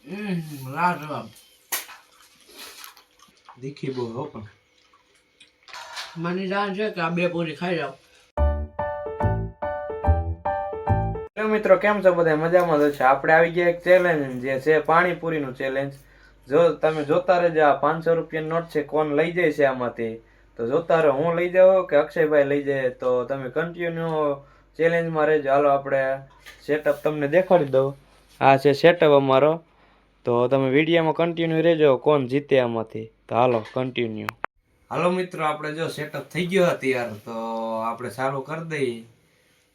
લાજવાબ દીખી બહુ હો પણ મને જાણ છે કે આ બે પૂરી ખાઈ જાવ. મિત્રો કેમ છો બધા? મજામાં જ છે. આપણે આવી ગયા એક ચેલેન્જ જે છે પાણીપુરીનું ચેલેન્જ. જો તમે જોતા રહેજો, આ 500 રૂપિયાની નોટ છે, કોણ લઈ જાય છે આમાંથી તો જોતા રહો. હું લઈ જાઉં કે અક્ષયભાઈ લઈ જાય, તો તમે કન્ટિન્યુ ચેલેન્જમાં રહેજો. હાલો આપણે સેટઅપ તમને દેખાડી દઉં. આ છે સેટઅપ અમારો, તો તમે વિડીયોમાં કન્ટિન્યુ રહેજો કોણ જીતે આમાંથી. તો હાલો કન્ટિન્યુ. હાલો મિત્રો, આપણે જો સેટઅપ થઈ ગયો તૈયાર, તો આપણે ચાલુ કરી દઈએ.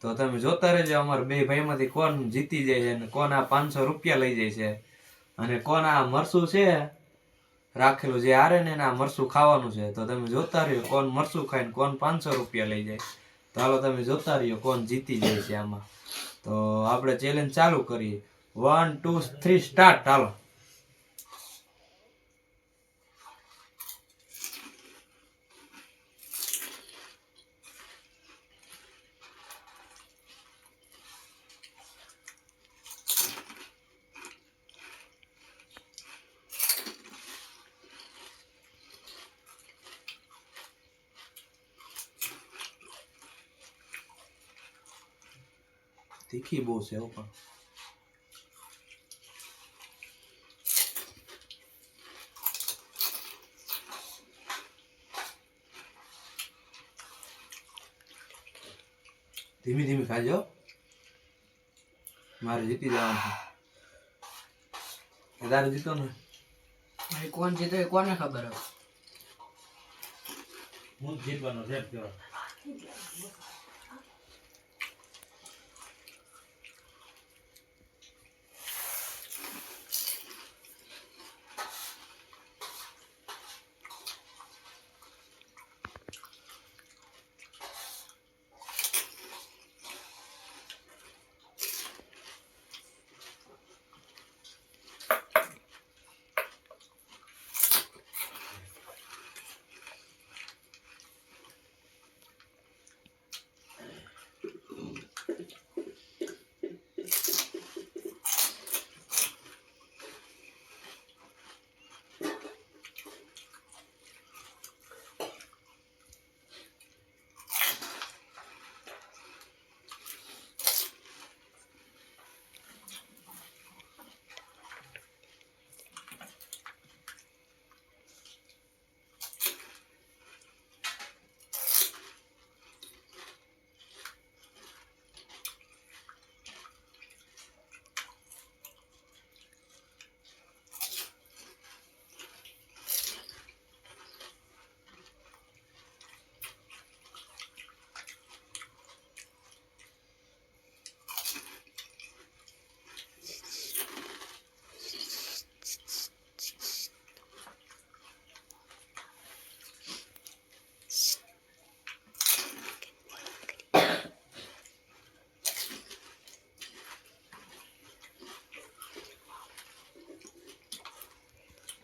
તો તમે જોતા રહેજો અમારા બે ભાઈમાંથી કોણ જીતી જાય છે અને કોણ આ 500 રૂપિયા લઈ જાય છે, અને કોણ આ મરસું છે રાખેલું જે હારે ને આ મરસું ખાવાનું છે. તો તમે જોતા રહ્યો કોણ મરસું ખાઈને કોણ 500 રૂપિયા લઈ જાય. તો હાલો તમે જોતા રહ્યો કોણ જીતી જાય છે આમાં. તો આપણે ચેલેન્જ ચાલુ કરીએ. 1 2 3 સ્ટાર્ટ. હાલો. તીખી બહુ છે પણ ધીમી ધીમી ખાજો, મારે જીતી જવાનું છે. તારે જીતો ને કોણ જીતે કોને ખબર હવે. હું જીતવાનો છે.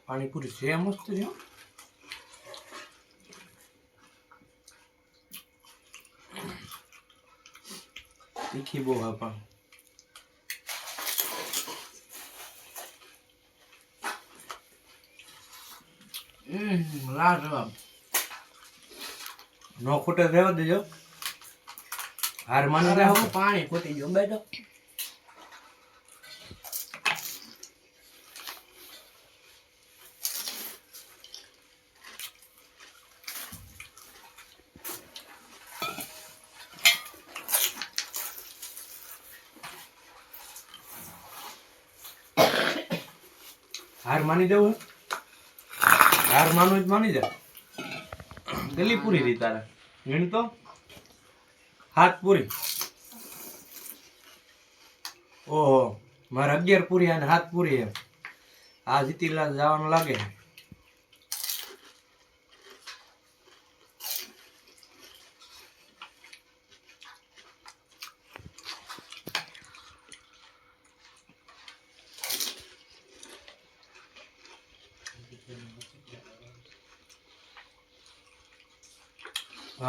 પાણીપુરી છે મસ્ત છે. તીખી બહુ હા પણ લાજવાબ નો ખૂટે રહેવા દેજો. હાર માની અરે જાવ. હું પાણી ખૂટી ગયું બેઠો. હાર માની જવું. હાર માનવું જ માની જા. ગલી પૂરી રહી તારે ગણી તો હાથ પૂરી. ઓહો, મારે 11 પૂરી અને હાથ પૂરી એમ. આ જીતીલા જવાનું લાગે.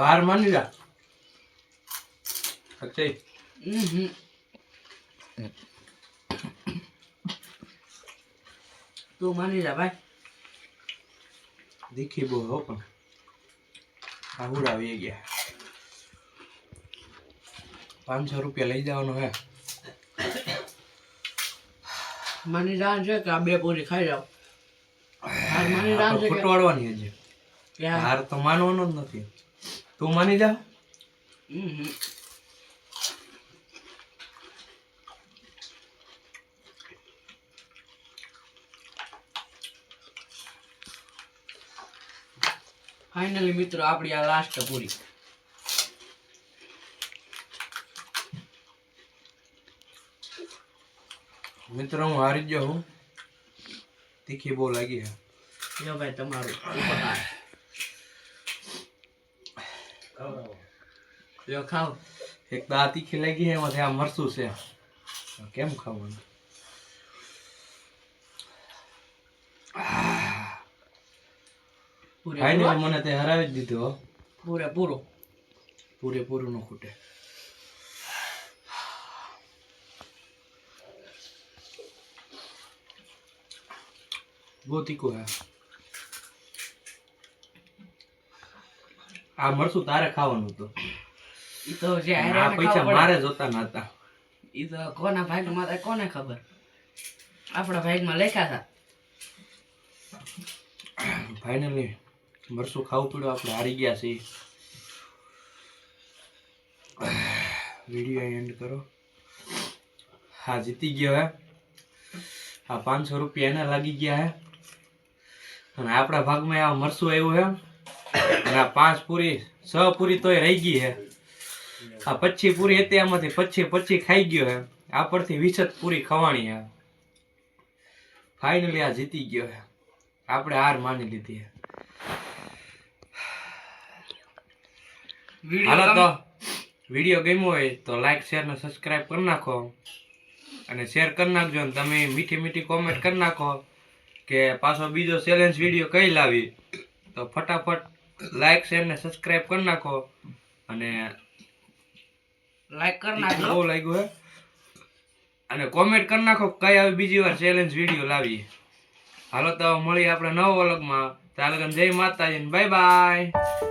હાર માની જા અક્ષય. તું માની જા ભાઈ. દીખી બહુ હો પણ આ ઉડાવી ગયા. 500 રૂપિયા લઈ જવાનો હે. માની જાણ છે કે આ 2 પૂરી ખાઈ જાવ. હાર માની જાણ છે કે ફૂટવાડવાની હજી. યાર. હાર તો માનવાનો જ નથી. તું માની જા. ફાઇનલી મિત્રો આપણી આ લાસ્ટ પૂરી. મિત્રો હું હારી ગયો હું. તીખી બહુ લાગી હે. યો ભાઈ તમારું ઉપકાર. યો ખાઓ. એક તો આ તીખી લાગી હે એમાંથી આ મરચું છે. કેમ ખાવાનું? ફાઇનલી મને તે હરાવી જ દીધો હો. પૂરેપૂરો. પૂરેપૂરું નો ખૂટે. બહુ તીખું હે. આ મરચું તારે ખાવાનું હતું. ઈ તો જે આ હારે પૈસા મારે જોતા નતા. ઈ તો કોના ભાગમાં હતા કોને ખબર. આપણા ભાગમાં લખ્યા હતા. ફાઇનલી મરચું ખાવું પડ્યું. આપણે હારી ગયા છીએ. વિડીયો એન્ડ કરો. હા જીતી ગયો હે. આ 500 રૂપિયા એને લાગી ગયા હે. અને આપણા ભાગમાં આ મરચું આવ્યું હે. અને આ 5 પૂરી 6 પૂરી તોય રહી ગઈ હે. આ 25 પૂરી હતી આમાંથી 25 ખાઈ ગયો હે. આ પરથી 20 જ પૂરી ખવાણી હે. ફાઇનલી આ જીતી ગયો હે. આપણે હાર માની લીધી હે. હાલો તો વિડીયો ગમ્યો હોય તો લાઈક શેર ને સબસ્ક્રાઇબ કરી નાખો. અને શેર કરી નાખજો. અને તમે મીઠી મીઠી કોમેન્ટ કરી નાખો કે પાછો બીજો ચેલેન્જ વિડીયો કઈ લાવી. તો ફટાફટ લાઈક શેર ને સબસ્ક્રાઇબ કરી નાખો. અને લાઈક કરી નાખજો. બહુ લાગ્યું હે. અને કોમેન્ટ કરી નાખો કઈ આવી બીજી વાર ચેલેન્જ વિડીયો લાવી. હાલો તો મળીએ આપણે નવા વ્લોગમાં. ત્યાં લગન જય માતાજી. Bye bye.